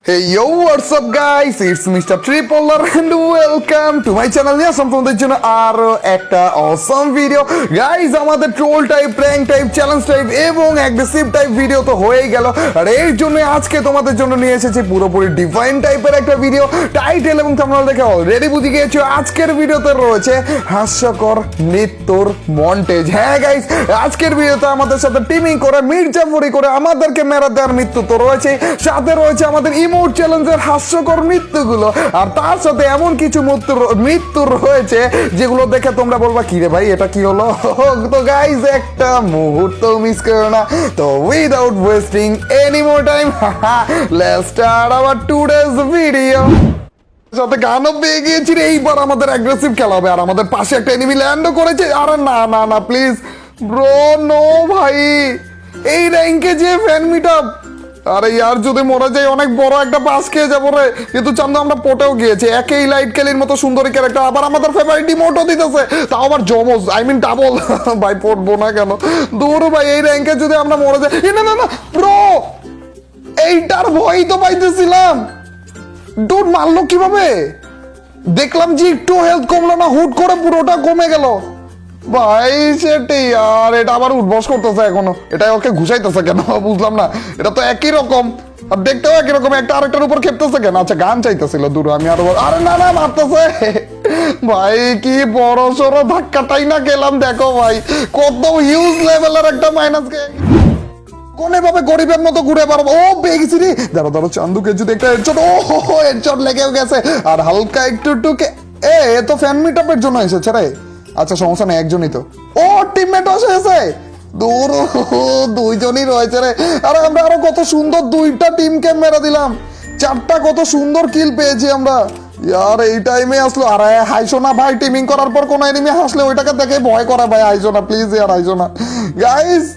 Hey yo, what's up guys? It's Mr. Tripolar and welcome to my channel. নিয়ে আসলাম তোমাদের জন্য আরো একটা অসম ভিডিও গাইস। আমাদের troll type, prank type, challenge type এবং অ্যাগ্রেসিভ টাইপ ভিডিও তো হয়েই গেল, আর এর জন্য আজকে তোমাদের জন্য নিয়ে এসেছি পুরোপুরি ডিফাইন টাইপের একটা ভিডিও। টাইটেল এবং থাম্বনেল দেখে অলরেডি বুঝে গিয়েছো আজকের ভিডিওতে রয়েছে হাস্যকর মৃত্যুর মন্টেজ। হ্যাঁ গাইস, আজকের ভিডিওতে আমাদের সাথে টিমিং করে মির্জাফরি করে আমাদেরকে মেরা দেওয়ার মৃত্যু তো রয়েছে, সাথে রয়েছে আমাদের ইমোট চ্যালেঞ্জের হাস্যকর মৃত্যুগুলো, আর তার সাথে এমন কিছু মৃত্যু রয়েছে যেগুলো দেখে তোমরা বলবা কি রে ভাই এটা কি হলো। তো গাইস একটা মুহূর্ত মিস করো না। তো without wasting any more time, let's start our today's video. সাথে গানও পেয়ে গিয়েছি রে, এইবার আমাদের অ্যাগ্রেসিভ খেলা হবে, আর আমাদের পাশে একটা এনিমি ল্যান্ডও করেছে। আরে না না না প্লিজ ব্রো, নো ভাই, এই র্যাঙ্কে যে ফ্যান মিটআপ, আরে ইয়ার যদি মরে যায় অনেক বড় একটা পাস খেয়ে যাবো রে। কিন্তু চান্দু আমরা পটেও গিয়েছি, একই লাইট কেলির মতো সুন্দরী ক্যারেক্টার, আবার আমাদের ফেভারিট ইমোটও দিতেছে, তাও আবার জমজ, আই মিন ডাবল। ভাই পড়বো না কেন, দূর ভাই, এই র্যাঙ্কে যদি আমরা মরে যাই। না না না ব্রো, এইটার ভয় তো পাইতেছিলাম। ডুড মারলো কিভাবে? দেখলাম যে একটু হেলথ কমলো না, হুট করে পুরোটা কমে গেল। ভাই সেটাই, আর এটা আবার উঠবস করতেছে এখনো, এটা ওকে ঘুষাইতেছে কেন বুঝলাম না। এটা তো একই রকম, আর দেখতেও একই রকম, একটা আরেকটার উপর খেপতেছে কেন? আচ্ছা গান চাইতেছিল দূর, আমি আরো আরে না না মারতেছে। ভাই কি বড় সড়ো ধাক্কাটাই না গেলাম, দেখো ভাই কত হিউজ লেভেলের একটা মাইনাস কে কোনে ভাবে গরিবের মতো ঘুরে পারবো। ও পেয়ে গেছি রে, দাঁড়ো দাঁড়ো, চান্দুকে যদি একটা হেডশট, ও হেডশট লেগেও গেছে, আর হালকা একটু টুকে এ তো ফ্যান মিটআপের জন্য এসেছে রে। আচ্ছা সমস্যা নেই, একজনই তো। ও টিমমেট এসেছে, দূর দুইজনই রয়েছে রে। আরে আমরা আরো কত সুন্দর দুইটা টিমকে মেরে দিলাম, চারটা কত সুন্দর কিল পেয়েছি আমরা। ইয়ার এই টাইমে আসলো, আরে হাইসো না ভাই, টিমিং করার পর কোন এনিমি হাসলে ওইটাকে দেখে ভয় করা ভাই, হাইসো না প্লিজ ইয়ার, হাইসো না গাইস।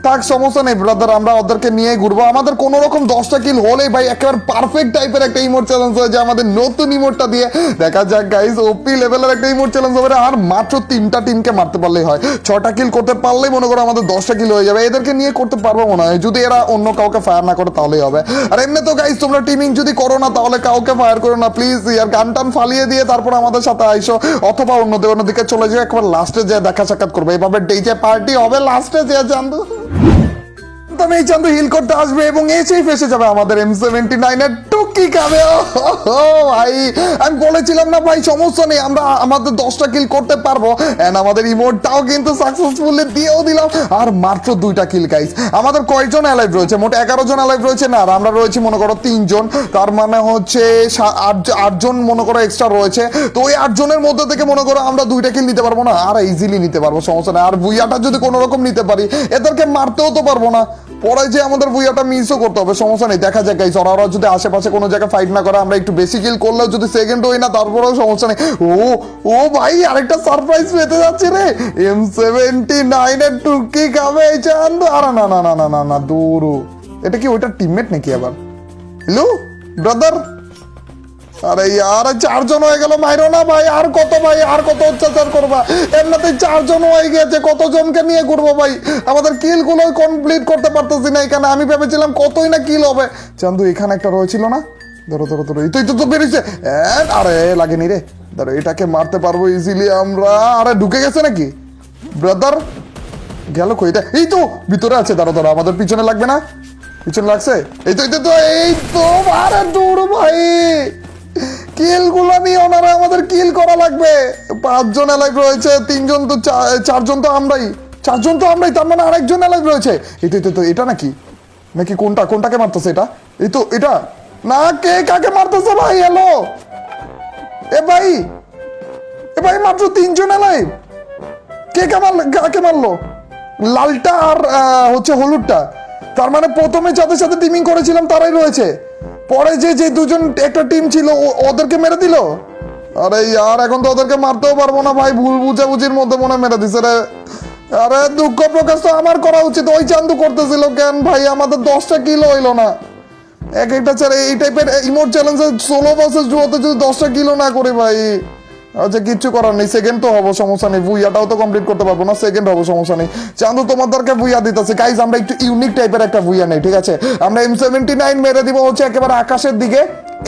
থাক সমস্যা নেই ব্রাদার, আমরা ওদেরকে নিয়ে ঘুরবো। আমাদের কোন রকম 10টা কিল হলেই ভাই একেবারে পারফেক্ট টাইপের একটা ইমোট চ্যালেঞ্জ হয়েছে আমাদের নতুন ইমোটটা দিয়ে। দেখা যাক গাইস, ওপি লেভেলের একটা ইমোট চ্যালেঞ্জ হবে, আর মাত্র 3টা টিমকে মারতে পারলেই হয়। 6টা কিল করতে পারলেই মনে করো আমাদের 10টা কিল হয়ে যাবে। এদেরকে নিয়ে করতে পারবো মনে হয়, যদি এরা অন্য কাউকে ফায়ার না করে তাহলেই হবে। আর এমনি তো গাইস তোমরা টিমিং যদি করো না তাহলে কাউকে ফায়ার করো না প্লিজ, ইয়ার গান টান ফালিয়ে দিয়ে তারপর আমাদের সাথে আইসো, অথবা অন্যদিকে চলে যাও, একবার লাস্টে যে দেখা সাক্ষাৎ করবে। এভাবে ডিজে পার্টি হবে লাস্টে যে জানতো তবে এই চান্দু হিল করতে আসবে এবং এসেই ফেসে যাবে আমাদের M79 এর টুকি খাবে। ও ভাই আমি বলেছিলাম না ভাই, সমস্যা নেই, আমরা আমাদের 10টা কিল করতে পারবো, এন্ড আমাদের ইমোটটাও কিন্তু সাকসেসফুলি দিয়েও দিলাম। আর মাত্র 2টা কিল গাইস। আমাদের কয়জন অ্যালাইভ রয়েছে? মোট 11 জন অ্যালাইভ রয়েছে না, আর আমরা রয়েছি মনে করো 3 জন, তার মানে হচ্ছে 8 জন মনে করো এক্সট্রা রয়েছে। তো ওই 8 জনের মধ্যে থেকে মনে করো আমরা 2টা কিল নিতে পারবো না, আর ইজিলি নিতে পারবো, সমস্যা নেই। আর বুইয়াটা যদি কোনো রকম নিতে পারি, এদেরকে মারতেও তো পারবো না, পরে যে আমাদের বুইয়াটা মিসও করতে হবে, সমস্যা নেই। দেখা যাক গাইস, ওরা যদি আশেপাশে কোনো জায়গায় ফাইট না করে, আমরা একটু বেশি কিল করলেও যদি সেকেন্ড হই না তারপরেও সমস্যা নেই। ও ভাই আরেকটা সারপ্রাইজ পেতে যাচ্ছে রে, M79 এর টুকি খাবে এই চান্দ। আরে না না না না না না দূর, এটা কি ওইটার টিমমেট নাকি আবার? হ্যালো ব্রাদার, আরে ইয়ার 4 জন হয়ে গেল, মাইরো না ভাই, আর কত ভাই, আর কত অত্যাচার করবা? এমনিতে 4 জন হয়ে গেছে, কত জনকে নিয়ে ঘুরবো ভাই? আমাদের কিল গুলো কমপ্লিট করতে পারতেছি না এখানে, আমি ভেবেছিলাম কতই না কিল হবে। চান্দু এখানে একটা রয়েছিল না, ধরো ধরো ধরো, এই তো বেরিয়েছে। আরে লাগেনি রে, ধরো এটাকে মারতে পারবো ইজিলি আমরা। আরে ঢুকে গেছে নাকি ব্রাদার? গেল কই? এই তো ভিতরে আছে, ধরো ধরো, আমাদের পিছনে লাগবে না? পিছনে লাগছে, এই তো আরে দূর ভাই, কিল গুলো নিয়ে ওনারা আমাদের কিল করা লাগবে। 5 জন অ্যালাইভ রয়েছে, 3 জন তো 4 জন তো আমরাই, 4 জন তো আমরাই, তার মানে আরেকজন অ্যালাইভ রয়েছে। এই তো এটা নাকি কোনটাকে মারতেছে? এটা এই তো, এটা না, কে কাকে মারতেছে ভাই? হ্যালো এ ভাই মাত্র 3 জন অ্যালাইভ, কে কাকে মারলো? লালটা আর হচ্ছে হলুদটা, তার মানে প্রথমে যাদের সাথে টিমিং করেছিলাম তারাই রয়েছে, পরে যে দুজন একটা টিম ছিল ওদেরকে মেরে দিল। আরে ইয়ার এখন তো ওদেরকে মারতেও পারবো না ভাই, ভুল বুঝাবুঝির মধ্যে মনে মেরে দিছে রে। আরে দুঃখ প্রকাশ তো আমার করা উচিত, ওই চান্দু করতেছিল কেন ভাই? আমাদের 10টা কিল হইলো না। এক একটা ছেড়ে এই টাইপের ইমোট চ্যালেঞ্জে সোলো ভার্সেস ডুয়োতে যদি 10টা কিলো না করে ভাই, আচ্ছা কিচ্ছু করার নেই, সেকেন্ড তো হবো, সমস্যা নেই, ভুইয়াটাও তো কমপ্লিট করতে পারবো না, সেকেন্ড হবো, সমস্যা নেই। চান্দু তোমাদেরকে ভুইয়া দিতেছে গাইজ, আমরা একটু ইউনিক টাইপের একটা ভুইয়া নেই, ঠিক আছে? আমরা M79 মেরে দিব হচ্ছে একেবারে আকাশের দিকে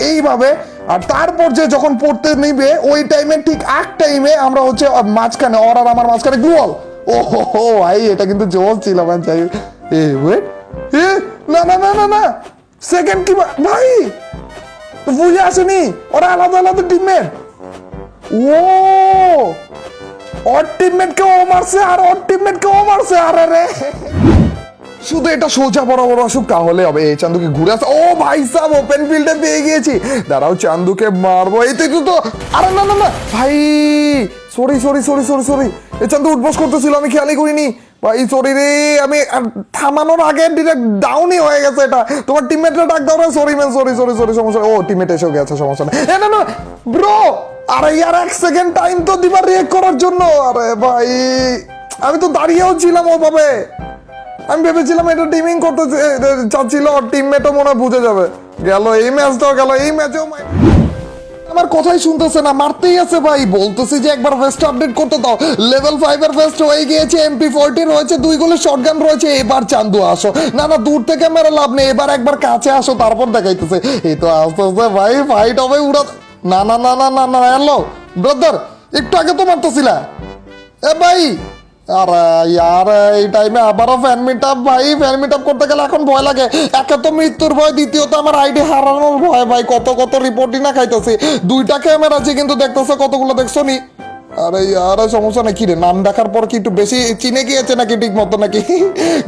এইভাবে, আর তারপর যে যখন পড়তে নিবে ওই টাইমে ঠিক এক টাইমে আমরা হচ্ছে মাঝখানে ওর আর আমার মাঝখানে গ্লুয়াল। ও হো ভাই এটা কিন্তু জোর ছিল ভাই। এ ওয়েট, এ না না না না না, সেকেন্ড কি ভাই, ভুইয়া আসেনি, ওরা আলাদা আলাদা টিমমেট। ও ওর টিমমেটকে ও মারছে আর ওর টিমমেটকে ও মারছে, আরে রে শুধু এটা সোজা বরাবর আসুক তাহলে হবে। এই চান্দুকে ঘুরে আসে, ও ভাই সাহেব ওপেন ফিল্ডে পেয়ে গিয়েছি, দাঁড়াও চান্দুকে মারবো। এই তো আরে না না না ভাই, sorry sorry sorry sorry sorry, এই চান্দু উঠবস করতেছিল আমি খেয়ালই করিনি ভাই, সরি রে, আমি থামানোর আগে ডিরেক্ট ডাউনই হয়ে গেছে এটা। তোমার টিমমেটরা ডাক দাও রে, sorry man, sorry sorry sorry, সমস্যা, ও টিমমেট এসে গেছে, সমস্যা নেই। এ না না ব্রো, আরে ইয়ার এক সেকেন্ড টাইম তো দিবার রিয়েক্ট করার জন্য। আরে ভাই আমি তো দাঁড়িয়েও ছিলাম ওভাবে, আমি ভেবেছিলাম এটা টিমিং করতে চাচ্ছিল, টিমমেটও মনে হয় বুঝে যাবে। গেল এই ম্যাচটাও গেল, এই ম্যাচেও আমার কথাই শুনতেছে না, মারতেই আছে ভাই। বলতেছি যে একবার ভেস্ট আপডেট করতে দাও, লেভেল 5 এর ভেস্ট হয়ে গিয়েছে, MP40 রয়েছে, 2 গোলের শটগান রয়েছে। এবার চান্দু আসো, না না দূর থেকে মেরে লাভ নেই, এবার একবার কাছে আসো তারপর দেখাইতেছে। এই তো আস্তে আস্তে ভাই ফাইট হবে উড়া। না না না না না না, হ্যালো ব্রাদার, একটু আগে তো মারতেছিলা এ ভাই। আরে ইয়ার এই টাইমে আবারও ফ্যান মিটআপ ভাই, ফ্যান মিটআপ করতে গেলে এখন ভয় লাগে। একে তো মৃত্যুর ভয়, দ্বিতীয়ত আমার আইডি হারানোর ভয় ভাই। কত কত রিপোর্টই না খাইতেছি, 2টা ক্যামেরা আছে কিন্তু দেখতেছে কতগুলো, দেখছো নি? আরে ইয়ার সমস্যা নাকি রে, নাম দেখার পর কি একটু বেশি চিনে গিয়েছে নাকি ঠিক মতো নাকি?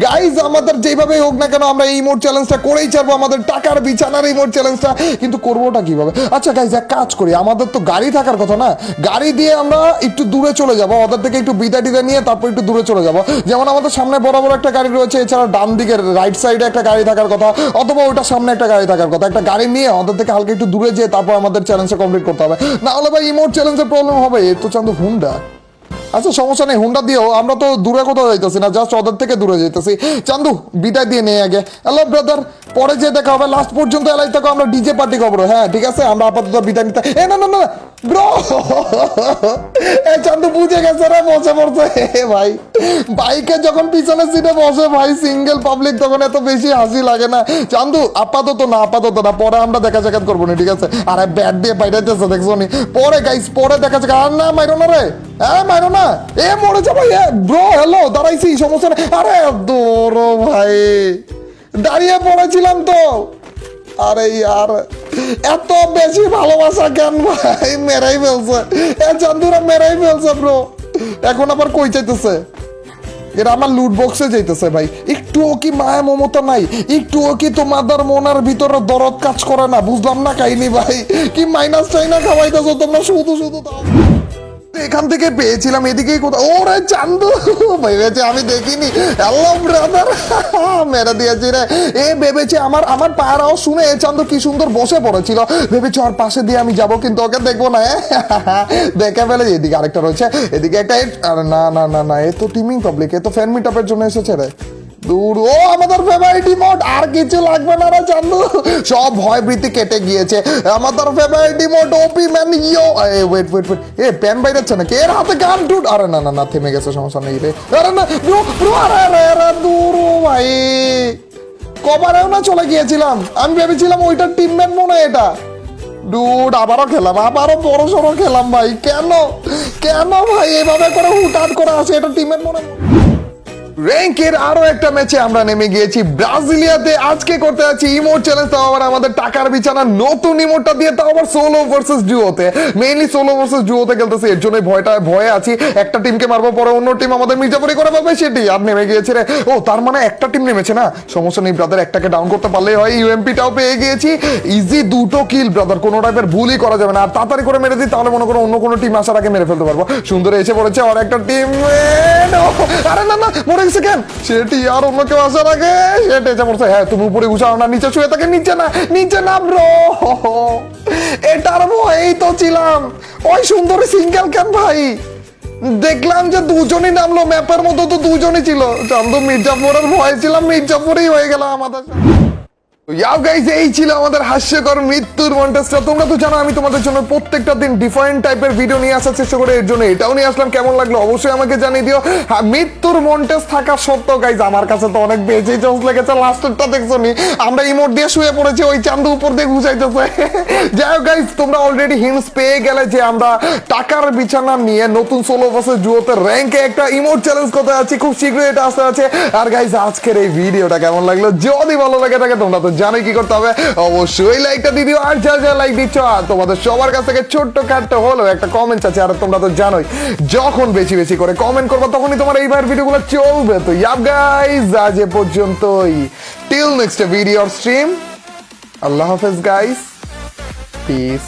গাইজ আমাদের যেভাবে হোক না কেন আমরা এই মোড চ্যালেঞ্জটা করেই ছাড়বো, আমাদের টাকার বিছানার এই মোড চ্যালেঞ্জটা। কিন্তু করবোটা কিভাবে? আচ্ছা গাইজ এক কাজ করি, আমাদের তো গাড়ি থাকার কথা না, গাড়ি দিয়ে আমরা একটু দূরে চলে যাবো, ওদের থেকে একটু বিদায় টিদা নিয়ে তারপর একটু দূরে চলে যাবো। যেমন আমাদের সামনে বরাবর একটা গাড়ি রয়েছে, এছাড়া ডান দিকের রাইট সাইডে একটা গাড়ি থাকার কথা, অথবা ওটার সামনে একটা গাড়ি থাকার কথা। একটা গাড়ি নিয়ে ওদের থেকে হালকা একটু দূরে যেয়ে তারপর আমাদের চ্যালেঞ্জটা কমপ্লিট করতে হবে, না হলে ভাই ইমোট চ্যালেঞ্জের প্রবলেম হবে। এই তো চান্দু হুন্ডা, আচ্ছা সমস্যা নেই, হুন্ডা দিয়েও আমরা তো দূরে কোথাও যাইতেছি না, জাস্ট ওদের থেকে দূরে যাইতেছি। চান্দু বিদায় দিয়ে নেই আগে। হ্যালো ব্রাদার, পরে যে দেখা হবে, লাস্ট পর্যন্ত এলাই থাকো, আমরা ডিজে পার্টি করবো। হ্যাঁ ঠিক আছে, আমরা আপাতত বিদায় নিতে। এ না না না ব্রো, এ চান্দু বুঝে গেছে রে, বসে পড়ছে। ভাই বাইকে যখন পিছনের সিটে বসে ভাই সিঙ্গেল পাবলিক, তখন এত বেশি হাসি লাগে না। চান্দু আপাতত না, আপাতত না, পরে আমরা দেখা সাক্ষাৎ করবো না, ঠিক আছে? আরে ব্যাট দিয়ে বাইরেতেছে দেখছো নি, পরে গাইস পরে দেখা যাক। আর না মাইরো না রে, হ্যাঁ মাইরো না, এ মরে যাবো। ব্রো হ্যালো, দাঁড়াইছি, সমস্যা নেই। আরে দৌড়ো ভাই, দাঁড়িয়ে পড়েছিলাম তো। আরে ইয়ার এত বেশি ভালোবাসা কেন ভাই, মেরাই ফেলছে, এ চান্দুরা মেরাই ফেলছে ব্রো। এখন আবার কই চাইতেছে, এরা আমার লুট বক্সে যাইতেছে ভাই। একটুও কি মায়া মমতা নাই? একটুও কি তোমাদের মনের ভিতরে দরদ কাজ করে না? বুঝলাম না কাহিনী ভাই, কি মাইনাস চাইনা খাওয়াইতেছো তোমরা শুধু শুধু। এখান থেকে পেয়েছিলাম, এদিকেই কোথাও। ওরে চান্দু ভেবেছে আমি দেখিনি। হ্যালো ব্রাদার, মেরে দিয়েছি রে। এ ভেবেছে আমার আমার পায়রাও শুনে এ চান্দু কি সুন্দর বসে পড়েছিল, ভেবেছে ওর পাশে দিয়ে আমি যাবো, কিন্তু ওকে দেখবো না। দেখে ফেলে। এদিকে আরেকটা রয়েছে, এদিকে একটা। আরে না না না না, এ তো টিমিং পাবলিক, এ তো ফ্যান মিটআপের জন্য এসেছে রে। দূর, ও আমাদের ফেভারিট ইমোট, আর কিছু লাগবে না রে চান্দু, সব ভয় ভীতি কেটে গিয়েছে। আমাদের ফেভারিট ইমোট ওপি ম্যান ইয়ো। ওয়েট ওয়েট ওয়েট, এ প্যান বাইরেছে নাকি? এর হাতে গান টুট। আরে না না না, থেমে গেছে, সমস্যা নেই রে। আরে না ব্রো ব্রো, আরে আরে আরে দূর ভাই, কভারেও না চলে গিয়েছিলাম, আমি ভেবেছিলাম ওইটার টিমমেট মনে হয় এটা। ডুড আবারও খেলাম, আবারও বড় সড়ো খেলাম ভাই। কেন কেন ভাই এভাবে করে হুটহাট করে আসে, এটা টিমের মনে। র্যাঙ্কের আরো একটা ম্যাচে আমরা নেমে গিয়েছি ব্রাজিলিয়াতে। আজকে করতে যাচ্ছি ইমোট চ্যালেঞ্জ, তাও আবার আমাদের টাকার বিছানা নতুন ইমোটটা দিয়ে, তাও আবার সোলো ভার্সেস ডুওতে। মেইনলি সোলো ভার্সেস ডুওতে খেলতেছি, এর জন্যই ভয়ে আছি। একটা টিমকে মারবো, পরে অন্য টিম আমাদের মির্জাপুরি করে ফেলবে, সেটি আর নেমে গিয়েছে রে। ও তার মানে একটা টিম নেমেছে না, সমস্যা নেই ব্রাদার, একটাকে ডাউন করতে পারলেই হয়। ইউএমপিটাও পেয়ে গিয়েছি, ইজি 2টো কিল ব্রাদার, কোনো টাইপের ভুলই করা যাবে না। আর তাড়াতাড়ি করে মেরে দিই, তাহলে মনে করো অন্য কোনো টিম আসার আগে মেরে ফেলতে পারবো। সুন্দর এসে পড়েছে আর একটা টিম। আরে না না, মরে গেছে কেন সেটি, আর অন্য কেউ আসার আগে সেটা এসে পড়ছে। হ্যাঁ তুমি উপরে উঠাও না, নিচে শুয়ে থাকে। নিচে না, নিচে না ব্রো, এটার ভয়েই তো ছিলাম। ওই সুন্দর সিঙ্গেল কেন ভাই, দেখলাম যে দুজনই নামলো, ম্যাপের মধ্যে তো দুজনই ছিল। চান্দু মির্জাপুরের ভয় ছিলাম, মির্জাপুরেই হয়ে গেল আমাদের। ইয়াও গাইস, এই ছিল আমাদের হাস্যকর মৃত্যুর মন্টেজটা। তোমরা তো জানো আমি তোমাদের জন্য প্রত্যেকটা দিন ডিফারেন্ট টাইপের ভিডিও নিয়ে আসার চেষ্টা করি, এর জন্য এটাও নিয়ে আসলাম। কেমন লাগলো অবশ্যই আমাকে জানিয়ে দিও। হ্যাঁ, মৃত্যুর মন্টেজ থাকা সত্ত্বেও গাইস আমার কাছে তো অনেক বেশি জোস লেগেছে। লাস্টেরটা দেখছো নি, আমরা ইমোট দিয়ে শুয়ে পড়েছি, ওই চান্দু উপর দিয়ে ঘুষাইতেছে। যাই হোক গাইস, তোমরা অলরেডি হিন্টস পেয়ে গেলে যে আমরা টাকার বিছানা নিয়ে নতুন 16 বছর জুয়োতে র্যাঙ্কে একটা ইমোট চ্যালেঞ্জ করতে যাচ্ছি, খুব শীঘ্রই এটা আসতে আছে। আর গাইস আজকের এই ভিডিওটা কেমন লাগলো, যদি ভালো লাগে থাকে তোমরা তো জানোই কি করতে হবে, অবশ্যই লাইকটা দিয়ে দিও। আর যা যা লাইক দিচ্ছ আর তোমাদের সবার কাছ থেকে ছোট্ট খাট্ট হলো একটা কমেন্ট আছে, আর তোমরা তো জানোই যখন বেশি বেশি করে কমেন্ট করবে তখনই তোমার এই ভাইয়ের ভিডিওগুলো চলবে। তো ইয়াপ গাইস, আজ এ পর্যন্তই, টিল নেক্সট ভিডিও স্ট্রিম, আল্লাহ হাফেজ গাইস, পিস।